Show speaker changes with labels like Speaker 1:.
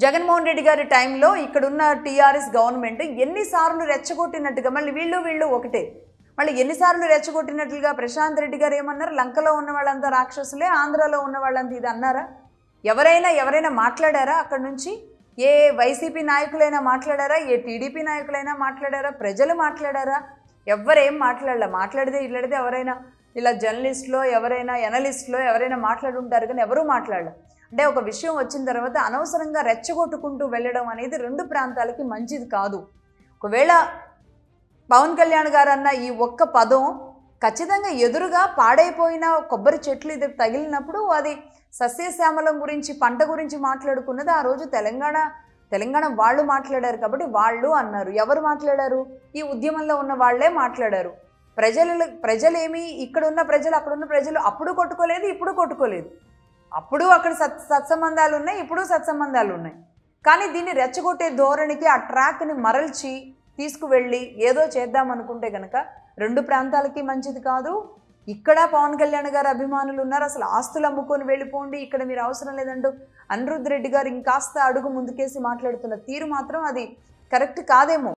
Speaker 1: జగన్మోహన్ రెడ్డి గారి టైంలో ఇక్కడున్న టీఆర్ఎస్ గవర్నమెంట్ ఎన్నిసార్లు రెచ్చగొట్టినట్టుగా మళ్ళీ వీళ్ళు ఒకటే మళ్ళీ ఎన్నిసార్లు రెచ్చగొట్టినట్లుగా ప్రశాంత్ రెడ్డి గారు ఏమన్నారు, లంకలో ఉన్న వాళ్ళంతా రాక్షసులే, ఆంధ్రాలో ఉన్న వాళ్ళంతా ఇది అన్నారా? ఎవరైనా మాట్లాడారా? అక్కడ నుంచి ఏ వైసీపీ నాయకులైనా మాట్లాడారా? ఏ టీడీపీ నాయకులైనా మాట్లాడారా? ప్రజలు మాట్లాడారా? ఎవరేం మాట్లాడితే ఎవరైనా ఇలా జర్నలిస్టులో ఎవరైనా ఎనలిస్టులో ఎవరైనా మాట్లాడుంటారు, కానీ ఎవరూ మాట్లాడలే. అంటే ఒక విషయం వచ్చిన తర్వాత అనవసరంగా రెచ్చగొట్టుకుంటూ వెళ్ళడం అనేది రెండు ప్రాంతాలకి మంచిది కాదు. ఒకవేళ పవన్ కళ్యాణ్ గారు అన్న ఈ ఒక్క పదం ఖచ్చితంగా ఎదురుగా పాడైపోయిన కొబ్బరి చెట్లు ఇది తగిలినప్పుడు అది సస్యశ్యామలం గురించి పంట గురించి మాట్లాడుకున్నది ఆ రోజు తెలంగాణ వాళ్ళు మాట్లాడారు కాబట్టి వాళ్ళు అన్నారు. ఎవరు మాట్లాడారు? ఈ ఉద్యమంలో ఉన్న వాళ్ళే మాట్లాడారు. ప్రజలేమి ఇక్కడున్న ప్రజలు అక్కడున్న ప్రజలు అప్పుడు కొట్టుకోలేదు, ఇప్పుడు కొట్టుకోలేదు. అప్పుడు అక్కడ సత్సంబంధాలు ఉన్నాయి, ఇప్పుడు సత్సంబంధాలు ఉన్నాయి. కానీ దీన్ని రెచ్చగొట్టే ధోరణికి ఆ ట్రాక్ని మరల్చి తీసుకువెళ్ళి ఏదో చేద్దాం అనుకుంటే కనుక రెండు ప్రాంతాలకి మంచిది కాదు. ఇక్కడ పవన్ కళ్యాణ్ గారు అభిమానులు ఉన్నారు, అసలు ఆస్తులు అమ్ముకొని వెళ్ళిపోండి, ఇక్కడ మీరు అవసరం లేదంటూ అనిరుద్ధ్ రెడ్డి గారు ఇంకాస్త అడుగు ముందుకేసి మాట్లాడుతున్న తీరు మాత్రం అది కరెక్ట్ కాదేమో.